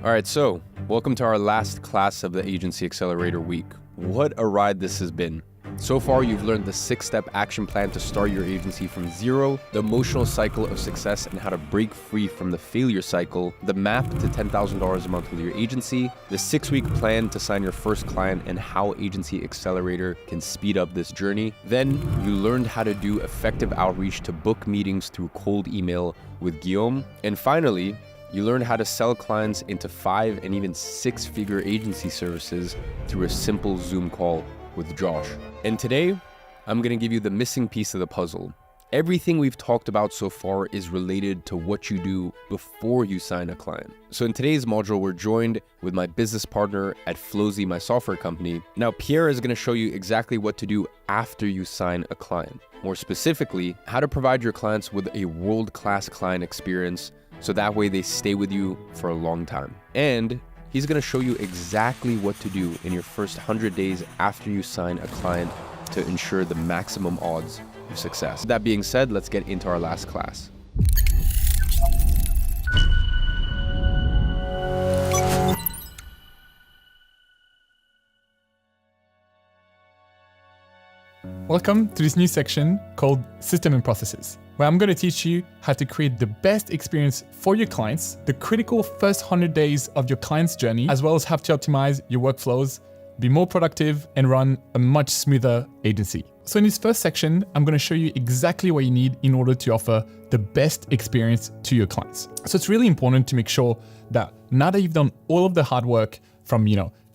All right, so welcome to our last class of the Agency Accelerator week. What a ride this has been. So far, you've learned the 6-step action plan to start your agency from zero, the emotional cycle of success and how to break free from the failure cycle, the map to $10,000 a month with your agency, the 6-week plan to sign your first client and how Agency Accelerator can speed up this journey. Then you learned how to do effective outreach to book meetings through cold email with Guillaume. And finally, you learned how to sell clients into 5 and even 6-figure agency services through a simple Zoom call with Josh. And today, I'm gonna give you the missing piece of the puzzle. Everything we've talked about so far is related to what you do before you sign a client. So in today's module, we're joined with my business partner at Flowzy, my software company. Now, Pierre is gonna show you exactly what to do after you sign a client. More specifically, how to provide your clients with a world-class client experience so that way they stay with you for a long time. And he's gonna show you exactly what to do in your first 100 days after you sign a client to ensure the maximum odds of success. That being said, let's get into our last class. Welcome to this new section called System and Processes, where I'm going to teach you how to create the best experience for your clients, the critical first 100 days of your client's journey, as well as how to optimize your workflows, be more productive, and run a much smoother agency. So in this first section, I'm going to show you exactly what you need in order to offer the best experience to your clients. So it's really important to make sure that now that you've done all of the hard work from,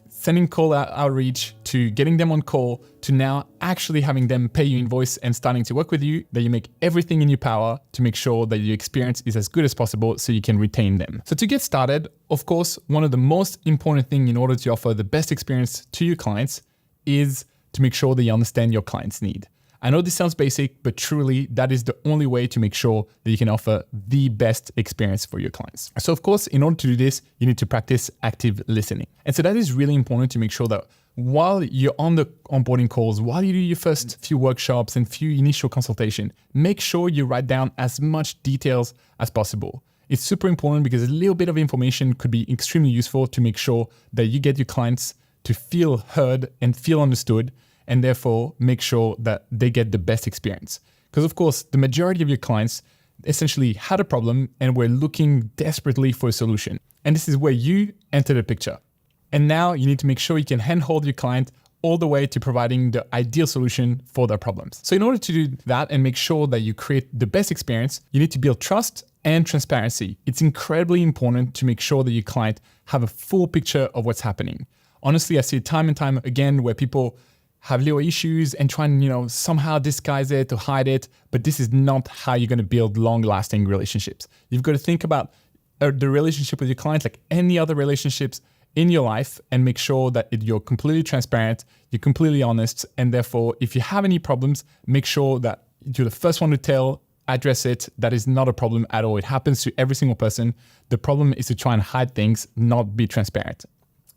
sending call outreach to getting them on call to now actually having them pay you invoice and starting to work with you, that you make everything in your power to make sure that your experience is as good as possible so you can retain them. So to get started, of course, one of the most important things in order to offer the best experience to your clients is to make sure that you understand your client's need. I know this sounds basic, but truly that is the only way to make sure that you can offer the best experience for your clients. So of course, in order to do this, you need to practice active listening. And so that is really important to make sure that while you're on the onboarding calls, while you do your first few workshops and few initial consultation, make sure you write down as much details as possible. It's super important because a little bit of information could be extremely useful to make sure that you get your clients to feel heard and feel understood, and therefore make sure that they get the best experience. Because of course, the majority of your clients essentially had a problem and were looking desperately for a solution. And this is where you enter the picture. And now you need to make sure you can handhold your client all the way to providing the ideal solution for their problems. So in order to do that and make sure that you create the best experience, you need to build trust and transparency. It's incredibly important to make sure that your client have a full picture of what's happening. Honestly, I see it time and time again where people have little issues and try and, somehow disguise it or hide it, but this is not how you're gonna build long-lasting relationships. You've got to think about the relationship with your clients like any other relationships in your life and make sure that you're completely transparent, you're completely honest, and therefore, if you have any problems, make sure that you're the first one to tell, address it. That is not a problem at all. It happens to every single person. The problem is to try and hide things, not be transparent.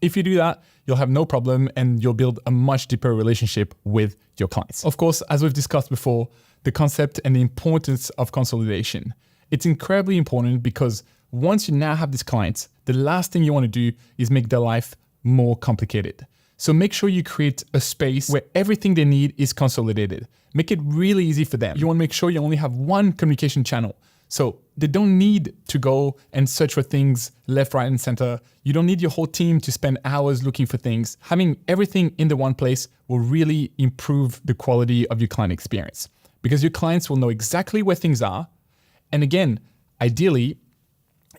If you do that, you'll have no problem and you'll build a much deeper relationship with your clients. Of course, as we've discussed before, the concept and the importance of consolidation. It's incredibly important because once you now have these clients, the last thing you want to do is make their life more complicated. So make sure you create a space where everything they need is consolidated. Make it really easy for them. You want to make sure you only have one communication channel. So they don't need to go and search for things left, right, and center. You don't need your whole team to spend hours looking for things. Having everything in the one place will really improve the quality of your client experience because your clients will know exactly where things are. And again, ideally,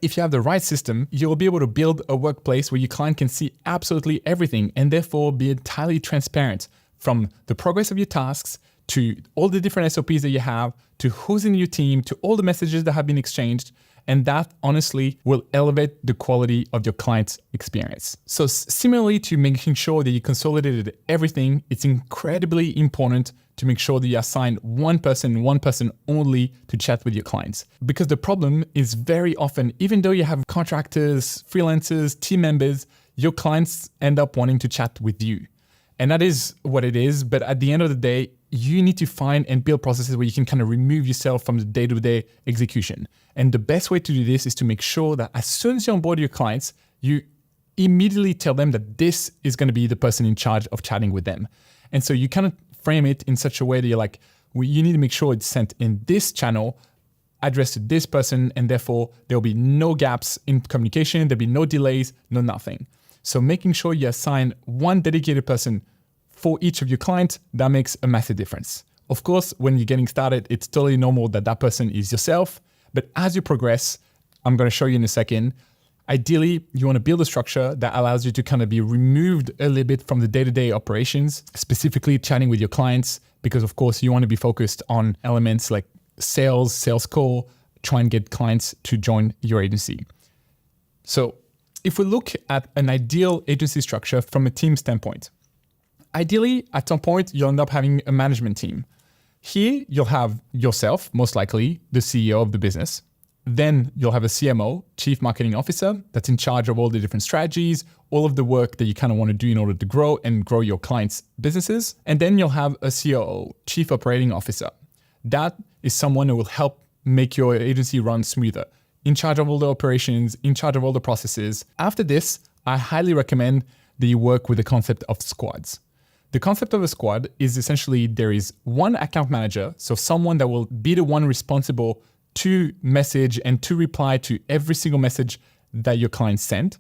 if you have the right system, you'll be able to build a workplace where your client can see absolutely everything and therefore be entirely transparent from the progress of your tasks to all the different SOPs that you have, to who's in your team, to all the messages that have been exchanged. And that honestly will elevate the quality of your client's experience. So similarly to making sure that you consolidated everything, it's incredibly important to make sure that you assign one person only to chat with your clients. Because the problem is very often, even though you have contractors, freelancers, team members, your clients end up wanting to chat with you. And that is what it is. But at the end of the day, you need to find and build processes where you can kind of remove yourself from the day-to-day execution. And the best way to do this is to make sure that as soon as you onboard your clients, you immediately tell them that this is going to be the person in charge of chatting with them. And so you kind of frame it in such a way that you're like, you need to make sure it's sent in this channel, addressed to this person, and therefore there'll be no gaps in communication, there'll be no delays, no nothing. So making sure you assign one dedicated person for each of your clients, that makes a massive difference. Of course, when you're getting started, it's totally normal that that person is yourself. But as you progress, I'm going to show you in a second, ideally, you want to build a structure that allows you to kind of be removed a little bit from the day-to-day operations, specifically chatting with your clients, because of course you want to be focused on elements like sales call, try and get clients to join your agency. So if we look at an ideal agency structure from a team standpoint, ideally at some point you'll end up having a management team. Here you'll have yourself, most likely the CEO of the business. Then you'll have a CMO, Chief Marketing Officer, that's in charge of all the different strategies, all of the work that you kind of want to do in order to grow your clients' businesses. And then you'll have a COO, Chief Operating Officer. That is someone who will help make your agency run smoother, in charge of all the operations, in charge of all the processes. After this, I highly recommend that you work with the concept of squads. The concept of a squad is essentially there is one account manager, so someone that will be the one responsible to message and to reply to every single message that your clients send.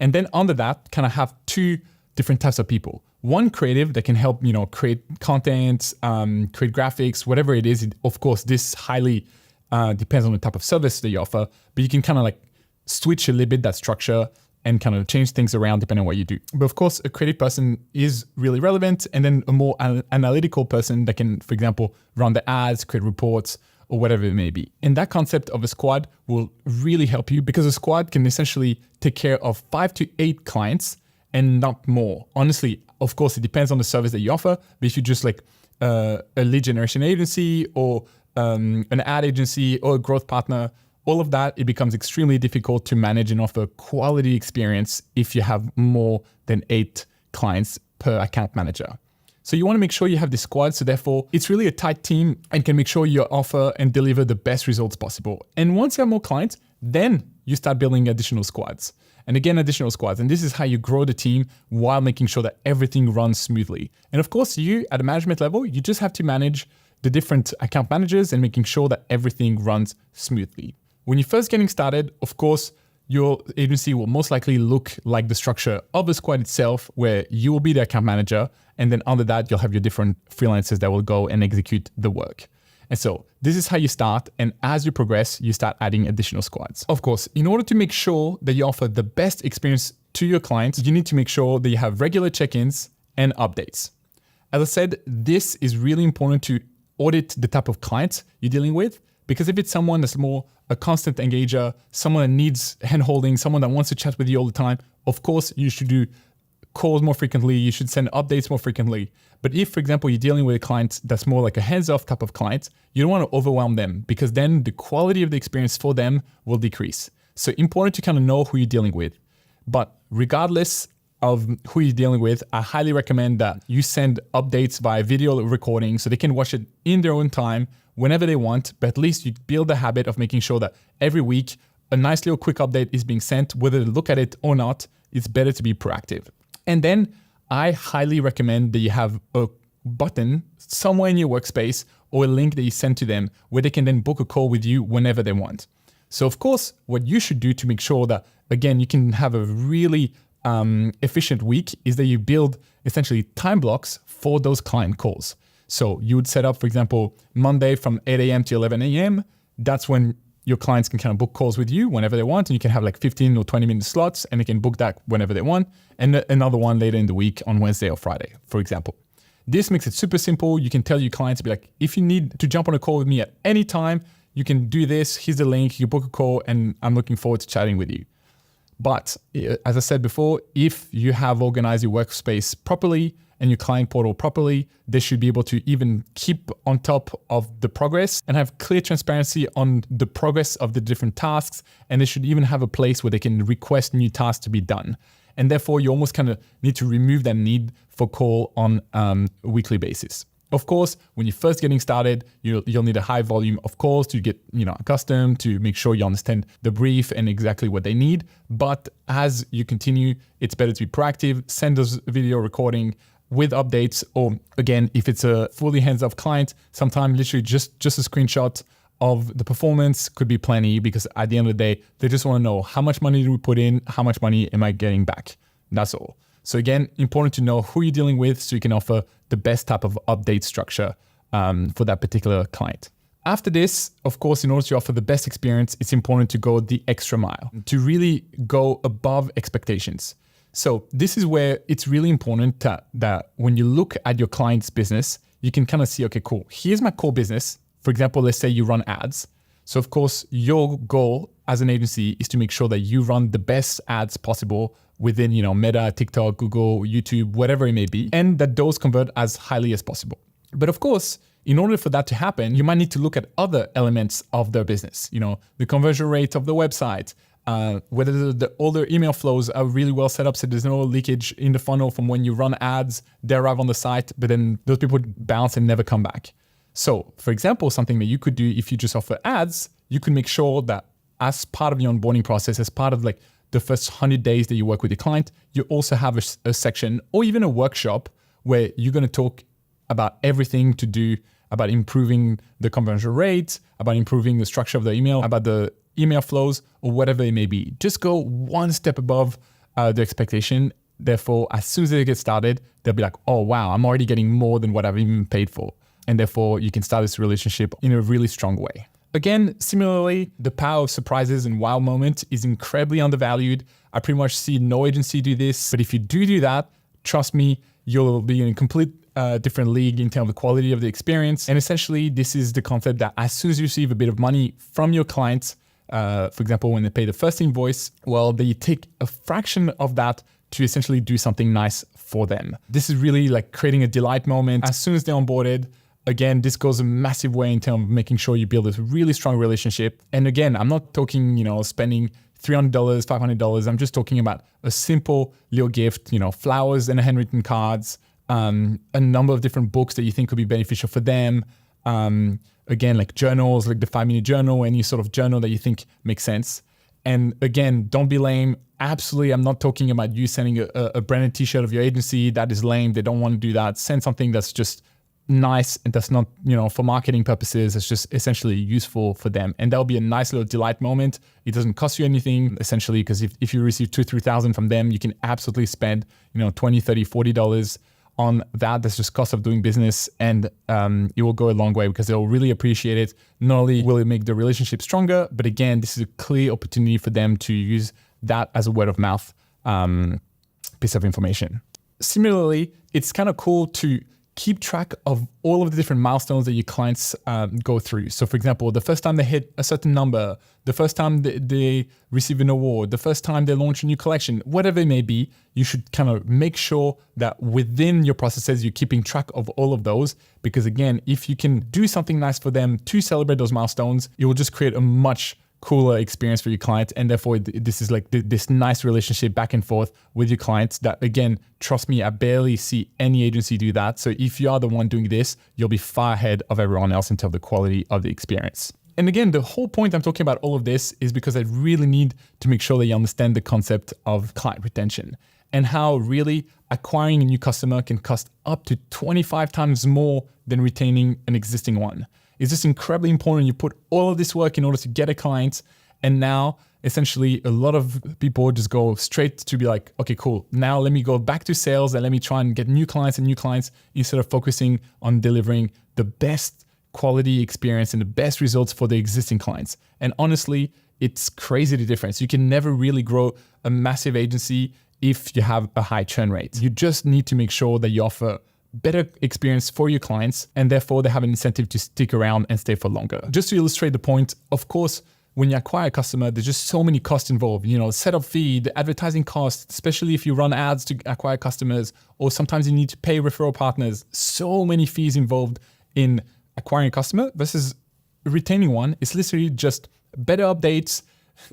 And then under that, kind of have two different types of people. One creative that can help, create content, create graphics, whatever it is. Of course, this highly depends on the type of service that you offer, but you can kind of like switch a little bit that structure and kind of change things around depending on what you do. But of course, a creative person is really relevant. And then a more analytical person that can, for example, run the ads, create reports, or whatever it may be. And that concept of a squad will really help you because a squad can essentially take care of 5 to 8 clients and not more. Honestly, of course, it depends on the service that you offer, but if you just like a lead generation agency or an ad agency or a growth partner, all of that, it becomes extremely difficult to manage and offer quality experience if you have more than 8 clients per account manager. So you want to make sure you have this squad. So therefore, it's really a tight team and can make sure you offer and deliver the best results possible. And once you have more clients, then you start building additional squads. And again, additional squads. And this is how you grow the team while making sure that everything runs smoothly. And of course, you at a management level, you just have to manage the different account managers and making sure that everything runs smoothly. When you're first getting started, of course, your agency will most likely look like the structure of a squad itself, where you will be the account manager. And then under that, you'll have your different freelancers that will go and execute the work. And so this is how you start. And as you progress, you start adding additional squads. Of course, in order to make sure that you offer the best experience to your clients, you need to make sure that you have regular check-ins and updates. As I said, this is really important to audit the type of clients you're dealing with, because if it's someone that's more a constant engager, someone that needs hand-holding, someone that wants to chat with you all the time, of course, you should do calls more frequently, you should send updates more frequently. But if, for example, you're dealing with a client that's more like a hands-off type of client, you don't want to overwhelm them because then the quality of the experience for them will decrease. So important to kind of know who you're dealing with. But regardless of who you're dealing with, I highly recommend that you send updates via video recording so they can watch it in their own time whenever they want, but at least you build the habit of making sure that every week a nice little quick update is being sent, whether they look at it or not. It's better to be proactive. And then I highly recommend that you have a button somewhere in your workspace or a link that you send to them where they can then book a call with you whenever they want. So of course, what you should do to make sure that, again, you can have a really efficient week is that you build essentially time blocks for those client calls. So you would set up, for example, Monday from 8 a.m. to 11 a.m. That's when your clients can kind of book calls with you whenever they want. And you can have like 15 or 20 minute slots and they can book that whenever they want. And another one later in the week on Wednesday or Friday, for example. This makes it super simple. You can tell your clients to be like, if you need to jump on a call with me at any time, you can do this. Here's the link. You book a call and I'm looking forward to chatting with you. But as I said before, if you have organized your workspace properly and your client portal properly, they should be able to even keep on top of the progress and have clear transparency on the progress of the different tasks. And they should even have a place where they can request new tasks to be done. And therefore, you almost kind of need to remove that need for call on a weekly basis. Of course, when you're first getting started, you'll need a high volume of calls to get accustomed, to make sure you understand the brief and exactly what they need. But as you continue, it's better to be proactive, send us video recording with updates, or again, if it's a fully hands-off client, sometimes literally just a screenshot of the performance could be plenty, because at the end of the day, they just want to know how much money do we put in, how much money am I getting back? That's all. So again, important to know who you're dealing with so you can offer the best type of update structure for that particular client. After this, of course, in order to offer the best experience, it's important to go the extra mile, to really go above expectations. So this is where it's really important that when you look at your client's business, you can kind of see, okay, cool, here's my core business. For example, let's say you run ads. So of course, your goal as an agency is to make sure that you run the best ads possible within, Meta, TikTok, Google, YouTube, whatever it may be, and that those convert as highly as possible. But of course, in order for that to happen, you might need to look at other elements of their business, the conversion rate of the website, whether all their email flows are really well set up so there's no leakage in the funnel from when you run ads, they arrive on the site, but then those people bounce and never come back. So for example, something that you could do if you just offer ads, you can make sure that as part of your onboarding process, as part of the first 100 days that you work with your client, you also have a section or even a workshop where you're going to talk about everything to do about improving the conversion rate, about improving the structure of the email, about the email flows, or whatever it may be. Just go one step above the expectation. Therefore, as soon as they get started, they'll be like, oh, wow, I'm already getting more than what I've even paid for. And therefore, you can start this relationship in a really strong way. Again, similarly, the power of surprises and wow moment is incredibly undervalued. I pretty much see no agency do this. But if you do that, trust me, you'll be in a complete different league in terms of the quality of the experience. And essentially, this is the concept that as soon as you receive a bit of money from your clients, for example, when they pay the first invoice, well, they take a fraction of that to essentially do something nice for them. This is really like creating a delight moment. As soon as they're onboarded, again, this goes a massive way in terms of making sure you build this really strong relationship. And again, I'm not talking, spending $300, $500. I'm just talking about a simple little gift, flowers and handwritten cards, a number of different books that you think could be beneficial for them. Again, like journals, like the 5-minute journal, any sort of journal that you think makes sense. And again, don't be lame. Absolutely, I'm not talking about you sending a branded t-shirt of your agency. That is lame. They don't want to do that. Send something that's just nice and that's not, for marketing purposes. It's just essentially useful for them. And that'll be a nice little delight moment. It doesn't cost you anything, essentially, because if you receive $2,000-$3,000 from them, you can absolutely spend, $20, $30, $40 on that. That's just cost of doing business. And it will go a long way because they'll really appreciate it. Not only will it make the relationship stronger, but again, this is a clear opportunity for them to use that as a word of mouth piece of information. Similarly, it's kind of cool to keep track of all of the different milestones that your clients go through. So for example, the first time they hit a certain number, the first time they receive an award, the first time they launch a new collection, whatever it may be, you should kind of make sure that within your processes, you're keeping track of all of those. Because again, if you can do something nice for them to celebrate those milestones, it will just create a much cooler experience for your client. And therefore, this is like this nice relationship back and forth with your clients that, again, trust me, I barely see any agency do that. So if you are the one doing this, you'll be far ahead of everyone else in terms of the quality of the experience. And again, the whole point I'm talking about all of this is because I really need to make sure that you understand the concept of client retention and how really acquiring a new customer can cost up to 25 times more than retaining an existing one. It's just incredibly important. You put all of this work in order to get a client. And now essentially a lot of people just go straight to be like, okay, cool. Now let me go back to sales and let me try and get new clients instead of focusing on delivering the best quality experience and the best results for the existing clients. And honestly, it's crazy the difference. You can never really grow a massive agency if you have a high churn rate. You just need to make sure that you offer better experience for your clients, and therefore they have an incentive to stick around and stay for longer. Just to illustrate the point, of course, when you acquire a customer, there's just so many costs involved, setup fee, the advertising costs, especially if you run ads to acquire customers, or sometimes you need to pay referral partners. So many fees involved in acquiring a customer versus retaining one. It's literally just better updates,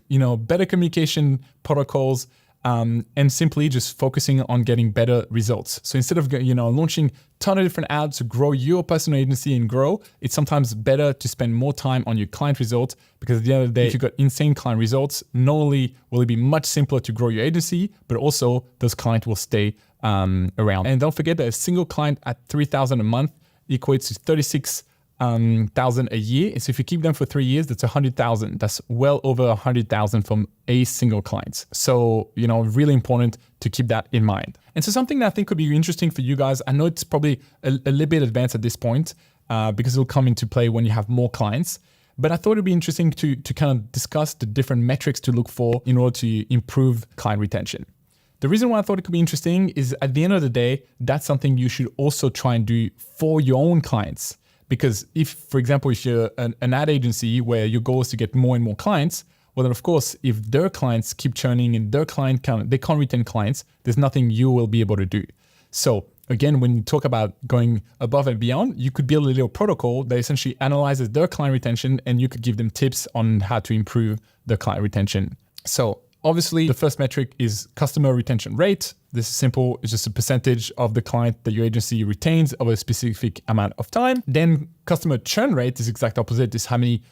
better communication protocols, and simply just focusing on getting better results. So instead of launching a ton of different ads to grow your personal agency and grow, it's sometimes better to spend more time on your client results, because at the end of the day, if you've got insane client results, not only will it be much simpler to grow your agency, but also those clients will stay around. And don't forget that a single client at $3,000 a month equates to $36,000 a year. So if you keep them for 3 years, that's $100,000. That's well over $100,000 from a single client. So, really important to keep that in mind. And so something that I think could be interesting for you guys, I know it's probably a little bit advanced at this point because it'll come into play when you have more clients. But I thought it'd be interesting to kind of discuss the different metrics to look for in order to improve client retention. The reason why I thought it could be interesting is at the end of the day, that's something you should also try and do for your own clients. Because if, for example, if you're an ad agency where your goal is to get more and more clients, well, then of course, if their clients keep churning and their client they can't retain clients, there's nothing you will be able to do. So again, when you talk about going above and beyond, you could build a little protocol that essentially analyzes their client retention, and you could give them tips on how to improve their client retention. So obviously, the first metric is customer retention rate. This is simple. It's just a percentage of the client that your agency retains over a specific amount of time. Then customer churn rate is exact opposite. This is how many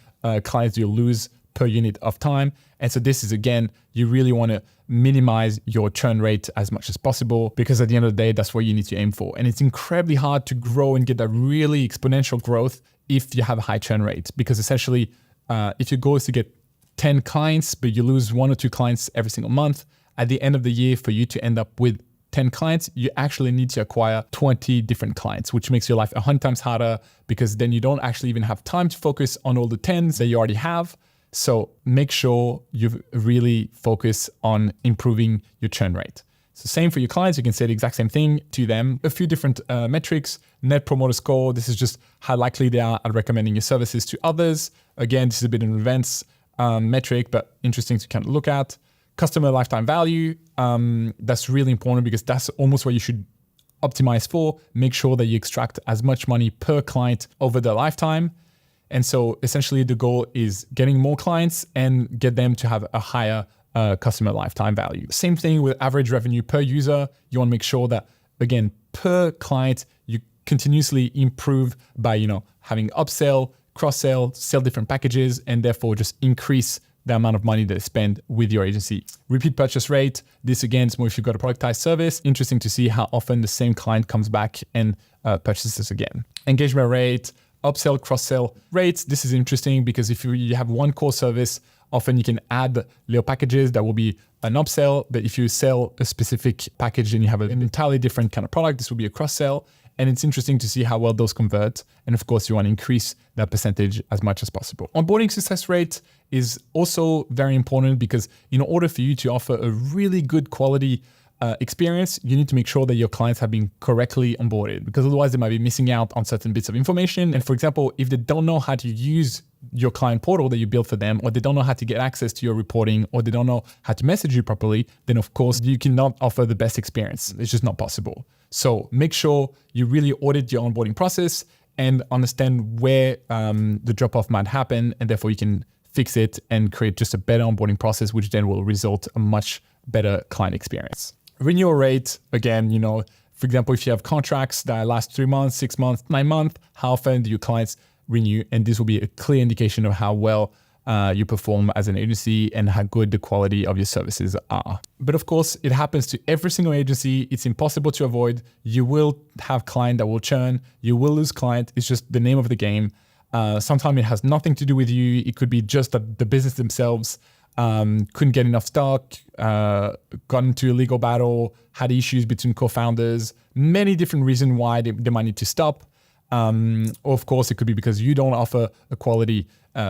clients you lose per unit of time. And so this is, again, you really want to minimize your churn rate as much as possible, because at the end of the day, that's what you need to aim for. And it's incredibly hard to grow and get that really exponential growth if you have a high churn rate, because essentially, if your goal is to get 10 clients, but you lose 1 or 2 clients every single month, at the end of the year, for you to end up with 10 clients, you actually need to acquire 20 different clients, which makes your life 100 times harder, because then you don't actually even have time to focus on all the 10s that you already have. So make sure you really focus on improving your churn rate. So same for your clients, you can say the exact same thing to them. A few different metrics. Net Promoter Score, this is just how likely they are at recommending your services to others. Again, this is a bit of an advanced metric, but interesting to kind of look at. Customer lifetime value, that's really important, because that's almost what you should optimize for. Make sure that you extract as much money per client over their lifetime. And so essentially the goal is getting more clients and get them to have a higher customer lifetime value. Same thing with average revenue per user. You want to make sure that, again, per client, you continuously improve by, having upsell, cross-sell, sell different packages, and therefore just increase the amount of money that they spend with your agency. Repeat purchase rate. This, again, is more if you've got a productized service. Interesting to see how often the same client comes back and purchases again. Engagement rate, upsell, cross-sell rates. This is interesting because if you have one core service, often you can add little packages that will be an upsell. But if you sell a specific package and you have an entirely different kind of product, this will be a cross-sell. And it's interesting to see how well those convert. And of course, you want to increase that percentage as much as possible. Onboarding success rate is also very important, because in order for you to offer a really good quality experience, you need to make sure that your clients have been correctly onboarded, because otherwise they might be missing out on certain bits of information. And for example, if they don't know how to use your client portal that you built for them, or they don't know how to get access to your reporting, or they don't know how to message you properly, then of course you cannot offer the best experience. It's just not possible. So make sure you really audit your onboarding process and understand where the drop-off might happen, and therefore you can fix it and create just a better onboarding process, which then will result in a much better client experience. Renewal rate, again, for example, if you have contracts that last 3 months, 6 months, 9 months, how often do your clients renew? And this will be a clear indication of how well you perform as an agency and how good the quality of your services are. But of course, it happens to every single agency. It's impossible to avoid. You will have client that will churn. You will lose client. It's just the name of the game. Sometimes it has nothing to do with you. It could be just that the business themselves couldn't get enough stock, got into a legal battle, had issues between co-founders, many different reasons why they might need to stop. Or of course, it could be because you don't offer a quality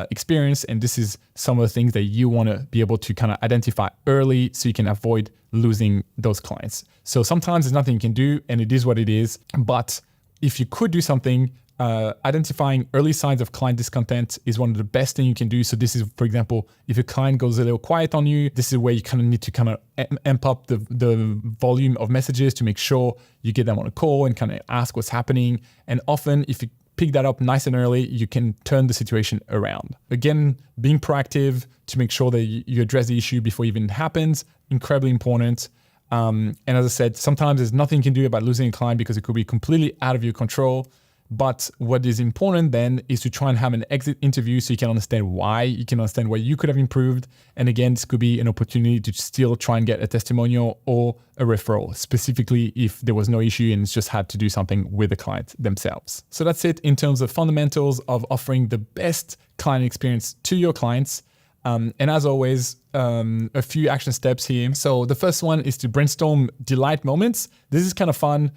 experience. And this is some of the things that you want to be able to kind of identify early so you can avoid losing those clients. So sometimes there's nothing you can do, and it is what it is. But if you could do something, identifying early signs of client discontent is one of the best things you can do. So this is, for example, if a client goes a little quiet on you, this is where you kind of need to kind of amp up the volume of messages to make sure you get them on a call and kind of ask what's happening. And often if pick that up nice and early, you can turn the situation around. Again, being proactive to make sure that you address the issue before it even happens, incredibly important. And as I said, sometimes there's nothing you can do about losing a client because it could be completely out of your control. But what is important then is to try and have an exit interview so you can understand why, you can understand where you could have improved. And again, this could be an opportunity to still try and get a testimonial or a referral, specifically if there was no issue and it's just had to do something with the client themselves. So that's it in terms of fundamentals of offering the best client experience to your clients. And as always, a few action steps here. So the first one is to brainstorm delight moments. This is kind of fun.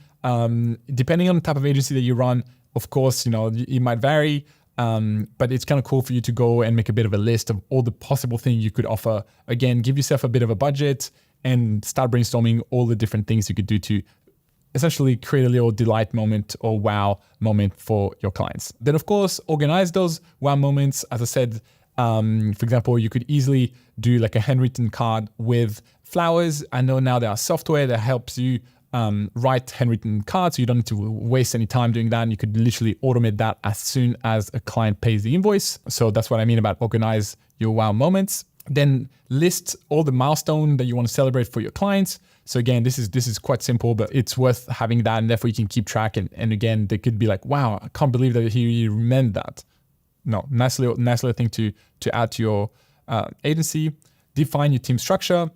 Depending on the type of agency that you run, of course, it might vary, but it's kind of cool for you to go and make a bit of a list of all the possible things you could offer. Again, give yourself a bit of a budget and start brainstorming all the different things you could do to essentially create a little delight moment or wow moment for your clients. Then, of course, organize those wow moments. As I said, for example, you could easily do like a handwritten card with flowers. I know now there are software that helps you write handwritten cards, so you don't need to waste any time doing that. And you could literally automate that as soon as a client pays the invoice. So that's what I mean about organize your wow moments. Then list all the milestones that you want to celebrate for your clients. So again, this is quite simple, but it's worth having that, and therefore you can keep track. And again, they could be like, wow, I can't believe that he remembered that. No, nice little thing to add to your agency. Define your team structure.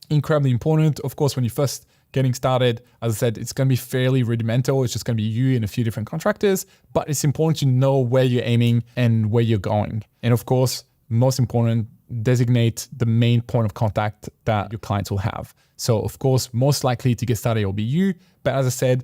Incredibly important. Of course, when you first getting started, as I said, it's going to be fairly rudimental. It's just going to be you and a few different contractors, but it's important to know where you're aiming and where you're going. And of course, most important, designate the main point of contact that your clients will have. So of course, most likely to get started will be you. But as I said,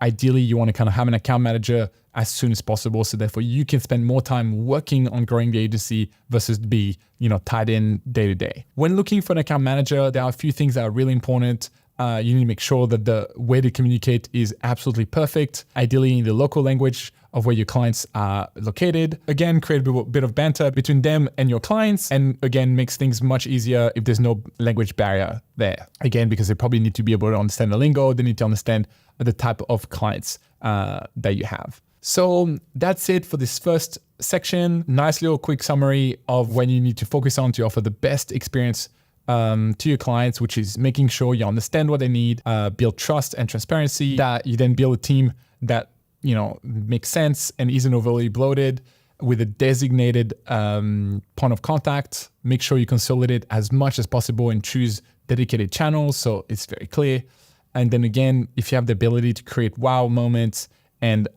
ideally, you want to kind of have an account manager as soon as possible. So therefore you can spend more time working on growing the agency versus be, tied in day to day. When looking for an account manager, there are a few things that are really important. You need to make sure that the way to communicate is absolutely perfect, ideally in the local language of where your clients are located. Again, create a bit of banter between them and your clients. And again, makes things much easier if there's no language barrier there. Again, because they probably need to be able to understand the lingo. They need to understand the type of clients that you have. So that's it for this first section. Nice little quick summary of when you need to focus on to offer the best experience to your clients, which is making sure you understand what they need, build trust and transparency, that you then build a team that makes sense and isn't overly bloated, with a designated point of contact. Make sure you consolidate as much as possible and choose dedicated channels so it's very clear. And then again, if you have the ability to create wow moments and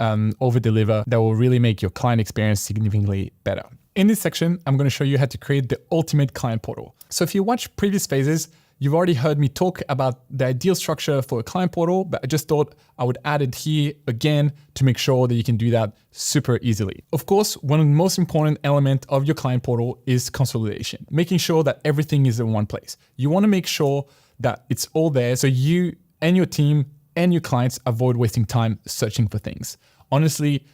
over-deliver, that will really make your client experience significantly better. In this section, I'm going to show you how to create the ultimate client portal. So if you watch previous phases, you've already heard me talk about the ideal structure for a client portal, but I just thought I would add it here again to make sure that you can do that super easily. Of course, one of the most important elements of your client portal is consolidation, making sure that everything is in one place. You want to make sure that it's all there so you and your team and your clients avoid wasting time searching for things. Honestly,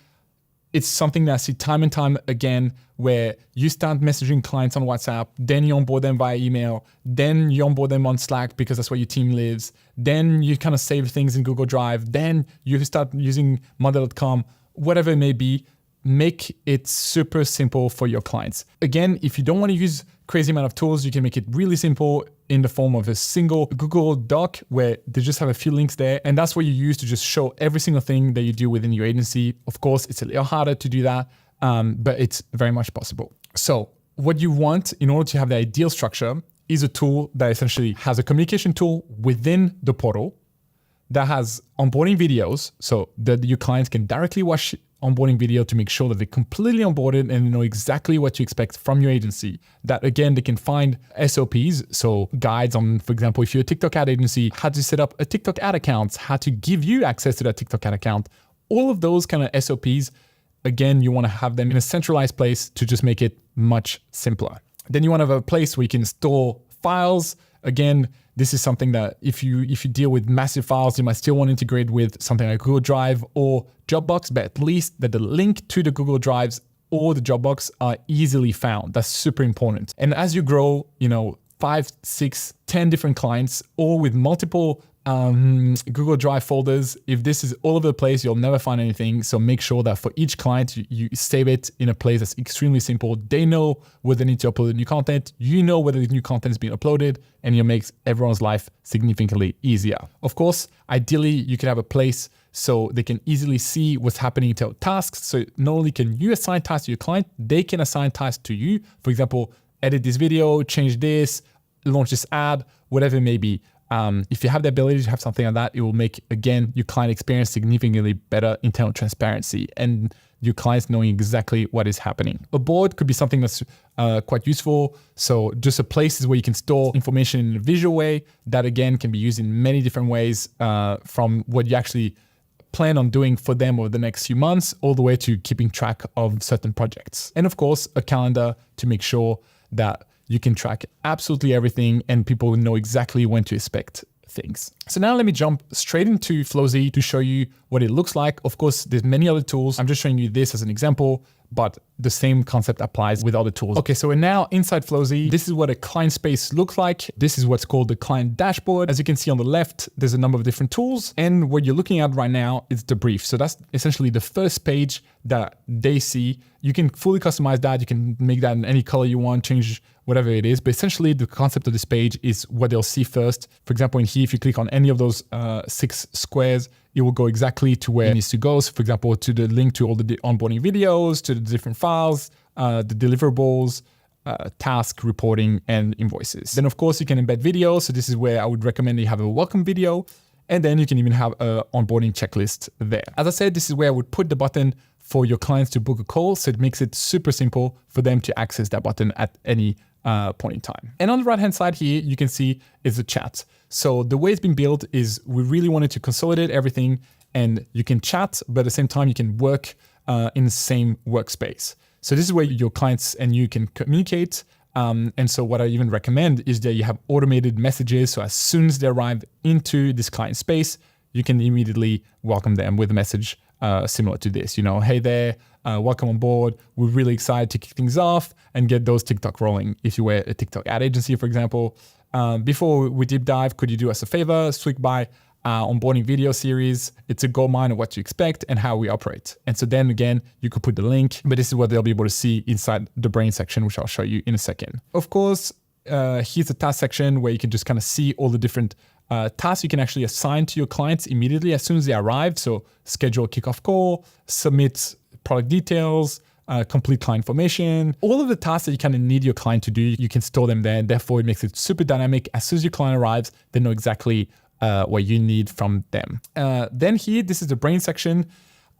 it's something that I see time and time again, where you start messaging clients on WhatsApp, then you onboard them via email, then you onboard them on Slack because that's where your team lives, then you kind of save things in Google Drive, then you start using Monday.com, whatever it may be. Make it super simple for your clients. Again, if you don't want to use crazy amount of tools, you can make it really simple in the form of a single Google Doc where they just have a few links there. And that's what you use to just show every single thing that you do within your agency. Of course, it's a little harder to do that, but it's very much possible. So what you want in order to have the ideal structure is a tool that essentially has a communication tool within the portal that has onboarding videos so that your clients can directly watch onboarding video to make sure that they're completely onboarded and know exactly what you expect from your agency. That again, they can find SOPs, so guides on, for example, if you're a TikTok ad agency, how to set up a TikTok ad account, how to give you access to that TikTok ad account, all of those kind of SOPs. Again, you want to have them in a centralized place to just make it much simpler. Then you want to have a place where you can store files. Again, this is something that if you deal with massive files, you might still want to integrate with something like Google Drive or Dropbox, but at least that the link to the Google Drives or the Dropbox are easily found. That's super important. And as you grow, 5, 6, 10 different clients, all with multiple Google Drive folders. If this is all over the place, you'll never find anything. So make sure that for each client, you save it in a place that's extremely simple. They know where they need to upload new content. You know whether the new content is being uploaded, and it makes everyone's life significantly easier. Of course, ideally, you can have a place so they can easily see what's happening to tasks. So not only can you assign tasks to your client, they can assign tasks to you. For example, edit this video, change this, launch this ad, whatever it may be. If you have the ability to have something like that, it will make, again, your client experience significantly better in terms of transparency and your clients knowing exactly what is happening. A board could be something that's quite useful. So just a place where you can store information in a visual way that, again, can be used in many different ways, from what you actually plan on doing for them over the next few months, all the way to keeping track of certain projects. And of course, a calendar to make sure that you can track absolutely everything and people know exactly when to expect things. So now let me jump straight into Flowzy to show you what it looks like. Of course, there's many other tools. I'm just showing you this as an example, but the same concept applies with other tools. Okay, so we're now inside Flowzy. This is what a client space looks like. This is what's called the client dashboard. As you can see on the left, there's a number of different tools. And what you're looking at right now is the brief. So that's essentially the first page that they see. You can fully customize that. You can make that in any color you want, change whatever it is. But essentially the concept of this page is what they'll see first. For example, in here, if you click on any of those 6 squares, it will go exactly to where it needs to go. So for example, to the link to all the onboarding videos, to the different files, the deliverables, task reporting, and invoices. Then of course you can embed videos. So this is where I would recommend you have a welcome video. And then you can even have an onboarding checklist there. As I said, this is where I would put the button for your clients to book a call. So it makes it super simple for them to access that button at any point in time. And on the right-hand side here, you can see is the chat. So the way it's been built is we really wanted to consolidate everything, and you can chat, but at the same time, you can work in the same workspace. So this is where your clients and you can communicate. And so what I even recommend is that you have automated messages. So as soon as they arrive into this client space, you can immediately welcome them with a message similar to this, hey there, welcome on board. We're really excited to kick things off and get those TikTok rolling. If you were a TikTok ad agency, for example, before we deep dive, could you do us a favor, swing by onboarding video series? It's a gold mine of what to expect and how we operate. And so then again, you could put the link, but this is what they'll be able to see inside the brain section, which I'll show you in a second. Of course, here's the task section where you can just kind of see all the different tasks you can actually assign to your clients immediately as soon as they arrive. So schedule a kickoff call, submit product details, complete client information. All of the tasks that you kind of need your client to do, you can store them there. Therefore, it makes it super dynamic. As soon as your client arrives, they know exactly what you need from them. Then here, this is the brain section.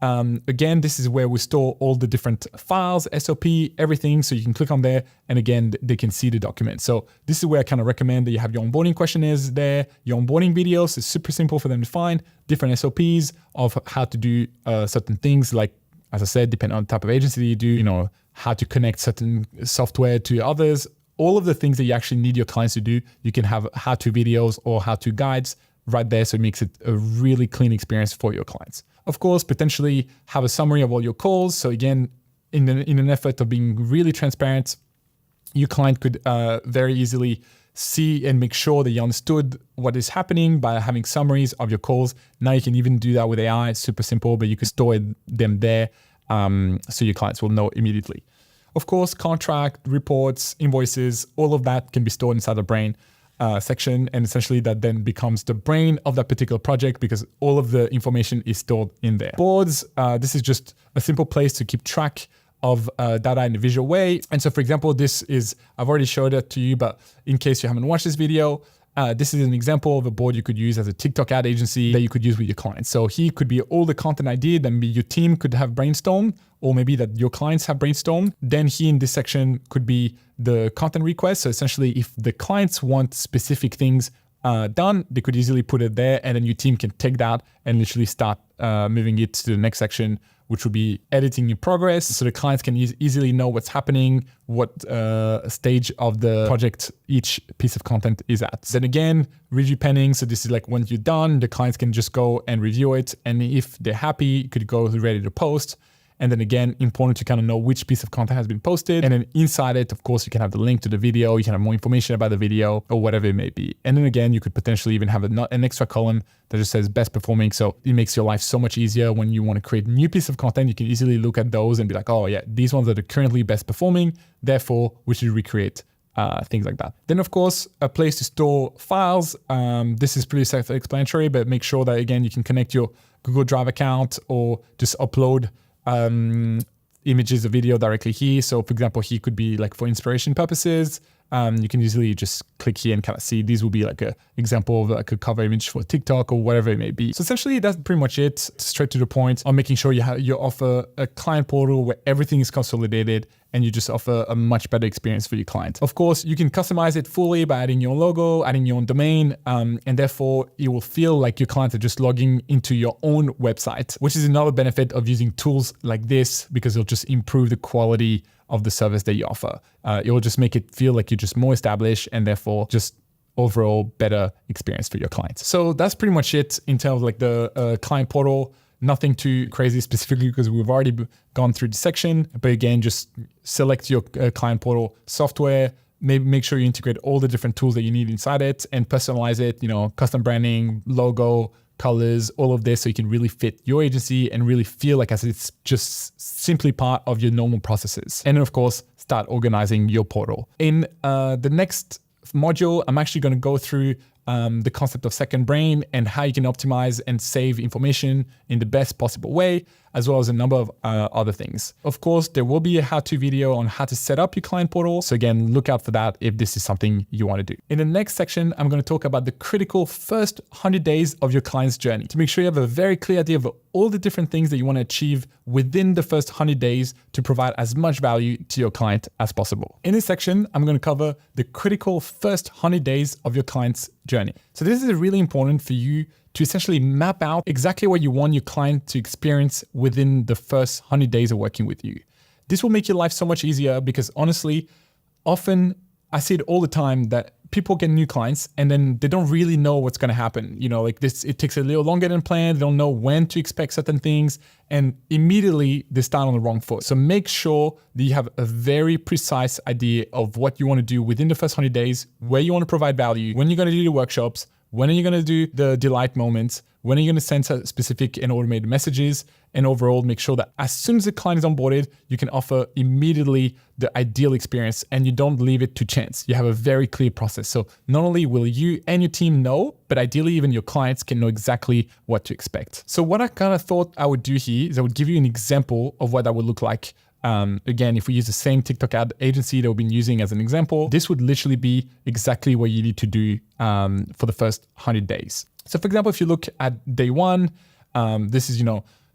Again, this is where we store all the different files, SOP, everything. So you can click on there and again, they can see the document. So this is where I kind of recommend that you have your onboarding questionnaires there, your onboarding videos. It's super simple for them to find different SOPs of how to do certain things. Like, as I said, depending on the type of agency that you do, how to connect certain software to others. All of the things that you actually need your clients to do, you can have how-to videos or how-to guides right there. So it makes it a really clean experience for your clients. Of course, potentially have a summary of all your calls. So again, in an effort of being really transparent, your client could very easily see and make sure that you understood what is happening by having summaries of your calls. Now you can even do that with AI. It's super simple, but you can store them there so your clients will know immediately. Of course, contract, reports, invoices, all of that can be stored inside the brain section, and essentially that then becomes the brain of that particular project because all of the information is stored in there. Boards, this is just a simple place to keep track of data in a visual way. And so for example, this is, I've already showed it to you, but in case you haven't watched this video, this is an example of a board you could use as a TikTok ad agency that you could use with your clients. So here could be all the content idea that maybe your team could have brainstormed, or maybe that your clients have brainstormed. Then here in this section could be the content request. So essentially if the clients want specific things done, they could easily put it there, and then your team can take that and literally start moving it to the next section, which would be editing in progress. So the clients can easily know what's happening, what stage of the project each piece of content is at. Then again, review pending. So this is like once you're done, the clients can just go and review it. And if they're happy, you could go ready to post. And then again, important to kind of know which piece of content has been posted. And then inside it, of course, you can have the link to the video, you can have more information about the video or whatever it may be. And then again, you could potentially even have an extra column that just says best performing. So it makes your life so much easier when you want to create new piece of content. You can easily look at those and be like, oh yeah, these ones are currently best performing. Therefore, we should recreate things like that. Then of course, a place to store files. This is pretty self-explanatory, but make sure that again, you can connect your Google Drive account or just upload images or video directly here. So for example, here could be like for inspiration purposes. You can easily just click here and kind of see these will be like an example of like a cover image for TikTok or whatever it may be. So essentially that's pretty much it. Straight to the point on making sure you offer a client portal where everything is consolidated and you just offer a much better experience for your client. Of course, you can customize it fully by adding your logo, adding your own domain, and therefore it will feel like your clients are just logging into your own website, which is another benefit of using tools like this because it'll just improve the quality of the service that you offer. It will just make it feel like you're just more established and therefore just overall better experience for your clients. So that's pretty much it in terms of like the client portal. Nothing too crazy specifically because we've already gone through the section. But again, just select your client portal software. Maybe make sure you integrate all the different tools that you need inside it and personalize it, custom branding, logo, colors, all of this so you can really fit your agency and really feel like as it's just simply part of your normal processes. And then of course, start organizing your portal. In the next module, I'm actually going to go through the concept of second brain and how you can optimize and save information in the best possible way, as well as a number of other things. Of course, there will be a how-to video on how to set up your client portal. So again, look out for that if this is something you want to do. In the next section, I'm going to talk about the critical first 100 days of your client's journey to make sure you have a very clear idea of all the different things that you want to achieve within the first 100 days to provide as much value to your client as possible. In this section, I'm going to cover the critical first 100 days of your client's journey. So this is really important for you to essentially map out exactly what you want your client to experience within the first 100 days of working with you. This will make your life so much easier because honestly, often I see it all the time that people get new clients and then they don't really know what's going to happen. Like this, it takes a little longer than planned. They don't know when to expect certain things and immediately they start on the wrong foot. So make sure that you have a very precise idea of what you want to do within the first 100 days, where you want to provide value, when you're going to do the workshops, when are you going to do the delight moments, when are you going to send specific and automated messages, and overall make sure that as soon as the client is onboarded, you can offer immediately the ideal experience and you don't leave it to chance. You have a very clear process. So not only will you and your team know, but ideally even your clients can know exactly what to expect. So what I kind of thought I would do here is I would give you an example of what that would look like. Again, if we use the same TikTok ad agency that we've been using as an example, this would literally be exactly what you need to do for the first 100 days. So for example, if you look at day one, this is,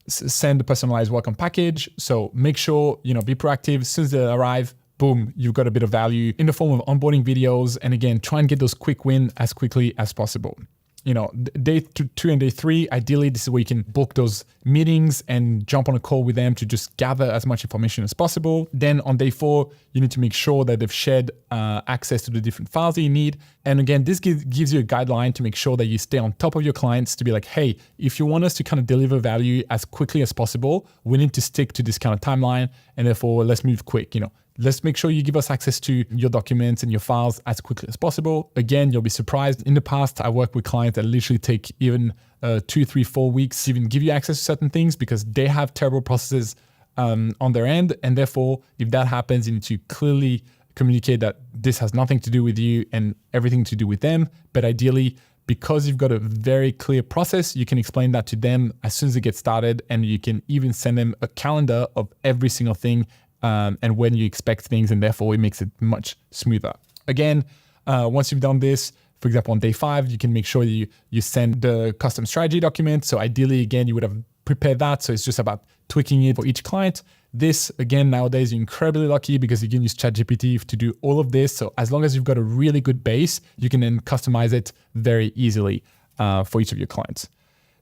send a personalized welcome package. So make sure, be proactive. As soon as they arrive, boom, you've got a bit of value in the form of onboarding videos. And again, try and get those quick wins as quickly as possible. Day 2 and day 3, ideally, this is where you can book those meetings and jump on a call with them to just gather as much information as possible. Then on day 4, you need to make sure that they've shared access to the different files that you need. And again, this gives you a guideline to make sure that you stay on top of your clients to be like, hey, if you want us to kind of deliver value as quickly as possible, we need to stick to this kind of timeline. And therefore, let's move quick, Let's make sure you give us access to your documents and your files as quickly as possible. Again, you'll be surprised. In the past, I worked with clients that literally take even 2, 3, 4 weeks to even give you access to certain things because they have terrible processes on their end. And therefore, if that happens, you need to clearly communicate that this has nothing to do with you and everything to do with them. But ideally, because you've got a very clear process, you can explain that to them as soon as they get started. And you can even send them a calendar of every single thing and when you expect things, and therefore it makes it much smoother. Again, once you've done this, for example, on day 5, you can make sure that you send the custom strategy document. So ideally, again, you would have prepared that. So it's just about tweaking it for each client. This, again, nowadays, you're incredibly lucky because you can use ChatGPT to do all of this. So as long as you've got a really good base, you can then customize it very easily for each of your clients.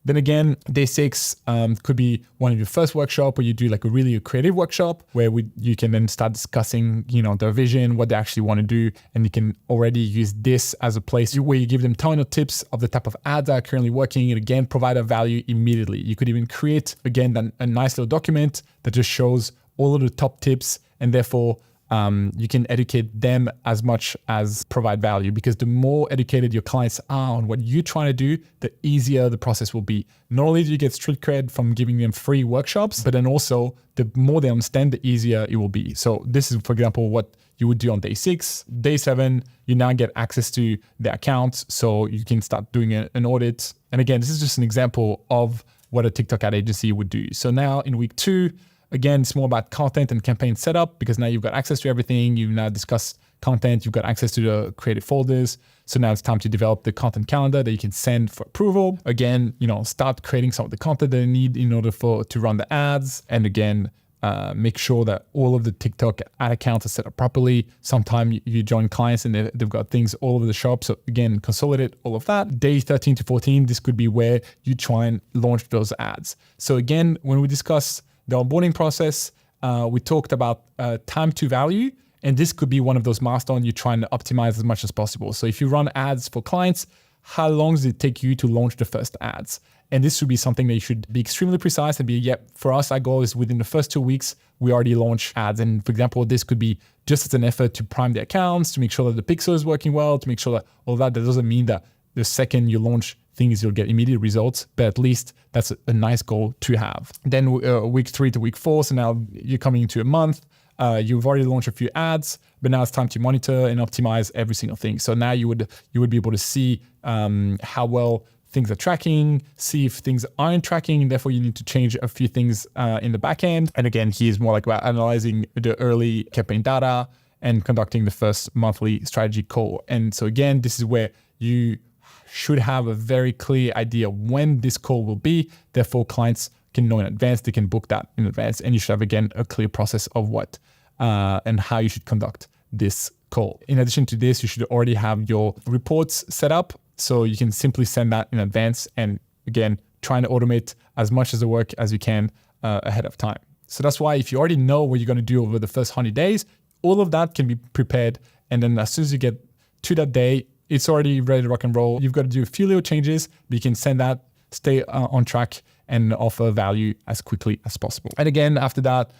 Then again, day 6 could be one of your first workshop where you do like a really creative workshop where you can then start discussing, their vision, what they actually want to do. And you can already use this as a place where you give them ton of tips of the type of ads that are currently working and again, provide a value immediately. You could even create, again, a nice little document that just shows all of the top tips and therefore you can educate them as much as provide value, because the more educated your clients are on what you're trying to do, the easier the process will be. Not only do you get street cred from giving them free workshops, but then also the more they understand, the easier it will be. So this is, for example, what you would do on day 6. Day 7, you now get access to their accounts, so you can start doing an audit. And again, this is just an example of what a TikTok ad agency would do. So now in week 2, again, it's more about content and campaign setup, because now you've got access to everything. You've now discussed content. You've got access to the creative folders. So now it's time to develop the content calendar that you can send for approval. Again, start creating some of the content that you need in order to run the ads. And again, make sure that all of the TikTok ad accounts are set up properly. Sometimes you join clients and they've got things all over the shop. So again, consolidate all of that. Day 13 to 14, this could be where you try and launch those ads. So again, when we discuss the onboarding process, we talked about time to value, and this could be one of those milestones you're trying to optimize as much as possible. So if you run ads for clients, how long does it take you to launch the first ads? And this should be something that you should be extremely precise and be, for us, our goal is within the first 2 weeks, we already launch ads. And for example, this could be just as an effort to prime the accounts, to make sure that the pixel is working well, to make sure that all that doesn't mean that the second you launch things, you'll get immediate results, but at least that's a nice goal to have. Then week 3 to week 4, so now you're coming into a month, you've already launched a few ads, but now it's time to monitor and optimize every single thing. So now you would be able to see how well things are tracking, see if things aren't tracking, and therefore you need to change a few things in the back end. And again, here's more like about analyzing the early campaign data and conducting the first monthly strategy call. And so again, this is where you should have a very clear idea when this call will be. Therefore, clients can know in advance, they can book that in advance, and you should have, again, a clear process of what and how you should conduct this call. In addition to this, you should already have your reports set up, so you can simply send that in advance, and again, trying to automate as much of the work as you can ahead of time. So that's why if you already know what you're going to do over the first 100 days, all of that can be prepared, and then as soon as you get to that day, it's already ready to rock and roll. You've got to do a few little changes, but you can send that, stay on track, and offer value as quickly as possible. And again, after that,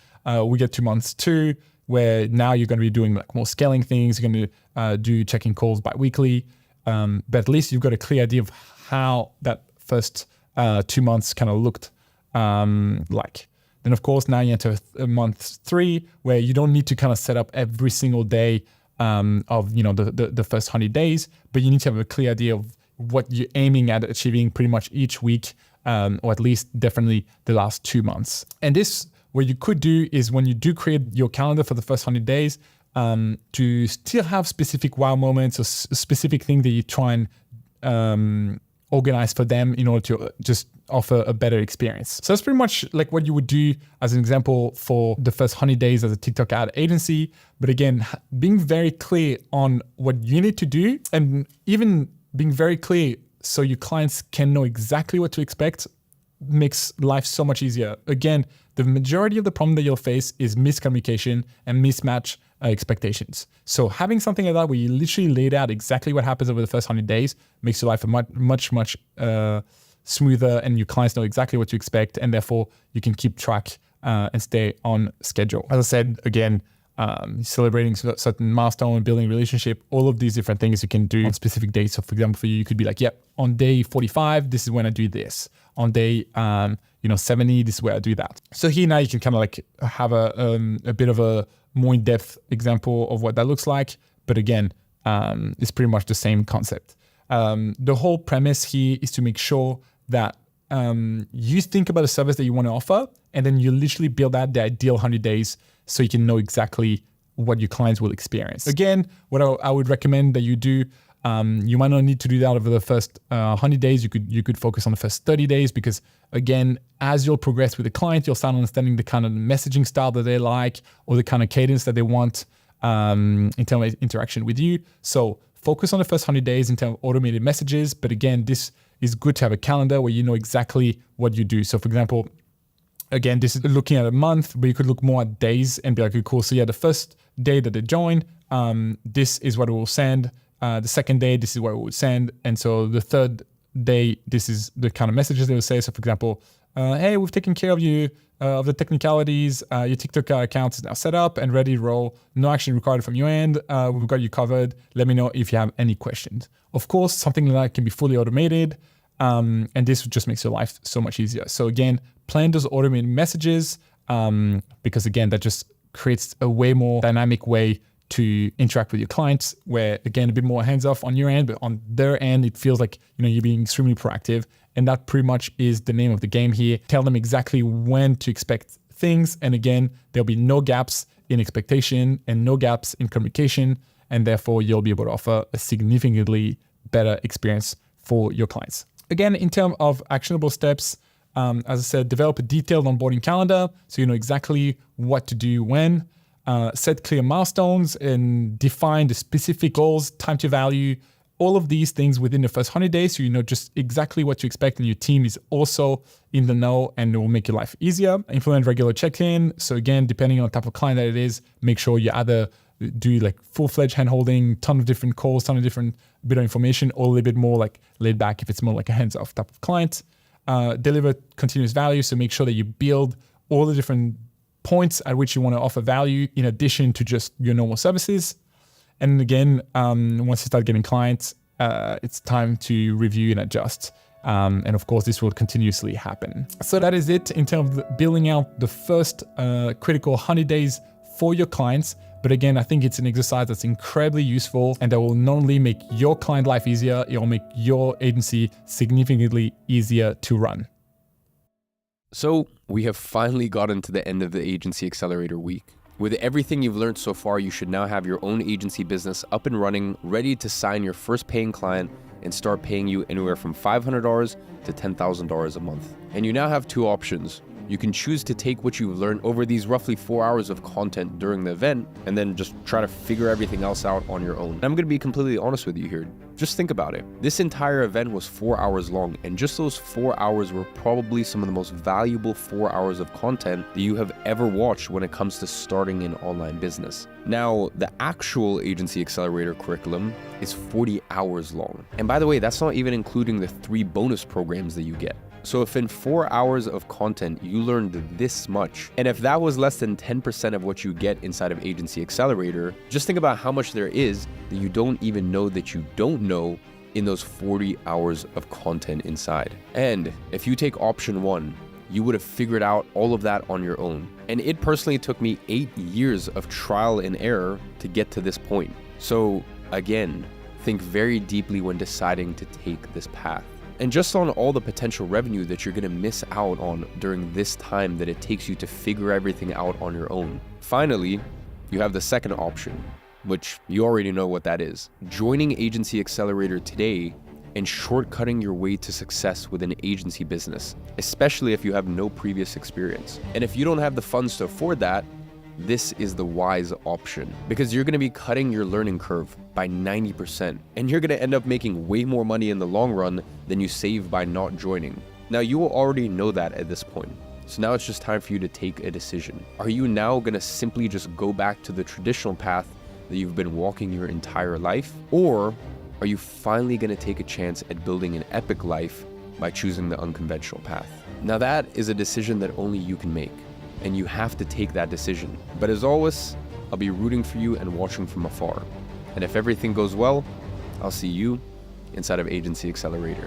we get to month 2, where now you're going to be doing like more scaling things. You're going to do checking calls bi-weekly, but at least you've got a clear idea of how that first 2 months kind of looked like. Then of course, now you enter month 3, where you don't need to kind of set up every single day of the first 100 days, but you need to have a clear idea of what you're aiming at achieving pretty much each week, or at least definitely the last 2 months. And this, what you could do is when you do create your calendar for the first 100 days, to still have specific wow moments or specific things that you try and organize for them in order to just offer a better experience. So that's pretty much like what you would do as an example for the first 100 days as a TikTok ad agency. But again, being very clear on what you need to do, and even being very clear so your clients can know exactly what to expect, makes life so much easier. Again, the majority of the problem that you'll face is miscommunication and mismatch expectations. So having something like that where you literally laid out exactly what happens over the first 100 days makes your life much smoother, and your clients know exactly what to expect, and therefore you can keep track and stay on schedule. As I said, again, celebrating certain milestone, building relationship, all of these different things you can do on specific days. So for example, for you could be like, yep, on day 45, this is when I do this. On day 70, this is where I do that. So here now you can kind of like have a bit of a more in-depth example of what that looks like. But again, it's pretty much the same concept. The whole premise here is to make sure that you think about a service that you want to offer, and then you literally build out the ideal 100 days so you can know exactly what your clients will experience. Again, what I would recommend that you do, you might not need to do that over the first 100 days. You could focus on the first 30 days, because again, as you'll progress with the client, you'll start understanding the kind of messaging style that they like, or the kind of cadence that they want in terms of interaction with you. So focus on the first 100 days in terms of automated messages. But again, this it's good to have a calendar where you know exactly what you do. So for example, again, this is looking at a month, but you could look more at days and be like, okay, cool. So yeah, the first day that they join, this is what it will send. The second day, this is what it will send. And so the third day, this is the kind of messages they will say. So for example, hey, we've taken care of you, of the technicalities. Your TikTok account is now set up and ready to roll. No action required from your end. We've got you covered. Let me know if you have any questions. Of course, something like that can be fully automated. And this just makes your life so much easier. So again, plan those automated messages because again, that just creates a way more dynamic way to interact with your clients, where again, a bit more hands off on your end, but on their end, it feels like, you know, you're being extremely proactive. And that pretty much is the name of the game here. Tell them exactly when to expect things. And again, there'll be no gaps in expectation and no gaps in communication. And therefore you'll be able to offer a significantly better experience for your clients. Again, in terms of actionable steps, as I said, develop a detailed onboarding calendar so you know exactly what to do when. Set clear milestones and define the specific goals, time to value, all of these things within the first 100 days so you know just exactly what to expect and your team is also in the know and it will make your life easier. Implement regular check-in. So again, depending on the type of client that it is, make sure you either do like full-fledged hand-holding, ton of different calls, ton of different bit of information, or a little bit more like laid back if it's more like a hands-off type of client. Deliver continuous value. So make sure that you build all the different points at which you want to offer value in addition to just your normal services. And again, once you start getting clients, it's time to review and adjust. And of course, this will continuously happen. So that is it in terms of building out the first critical 100 days for your clients. But again, I think it's an exercise that's incredibly useful and that will not only make your client life easier, it will make your agency significantly easier to run. So we have finally gotten to the end of the Agency Accelerator week. With everything you've learned so far, you should now have your own agency business up and running, ready to sign your first paying client and start paying you anywhere from $500 to $10,000 a month. And you now have two options. You can choose to take what you've learned over these roughly 4 hours of content during the event and then just try to figure everything else out on your own. And I'm going to be completely honest with you here. Just think about it. This entire event was 4 hours long, and just those 4 hours were probably some of the most valuable 4 hours of content that you have ever watched when it comes to starting an online business. Now, the actual Agency Accelerator curriculum is 40 hours long. And by the way, that's not even including the 3 bonus programs that you get. So if in 4 hours of content you learned this much, and if that was less than 10% of what you get inside of Agency Accelerator, just think about how much there is that you don't even know that you don't know in those 40 hours of content inside. And if you take option 1, you would have figured out all of that on your own. And it personally took me 8 years of trial and error to get to this point. So again, think very deeply when deciding to take this path. And just on all the potential revenue that you're gonna miss out on during this time that it takes you to figure everything out on your own. Finally, you have the second option, which you already know what that is. Joining Agency Accelerator today and shortcutting your way to success with an agency business, especially if you have no previous experience. And if you don't have the funds to afford that, this is the wise option, because you're going to be cutting your learning curve by 90%, and you're going to end up making way more money in the long run than you save by not joining. Now, you will already know that at this point. So now it's just time for you to take a decision. Are you now going to simply just go back to the traditional path that you've been walking your entire life? Or are you finally going to take a chance at building an epic life by choosing the unconventional path? Now that is a decision that only you can make, and you have to take that decision. But as always, I'll be rooting for you and watching from afar. And if everything goes well, I'll see you inside of Agency Accelerator.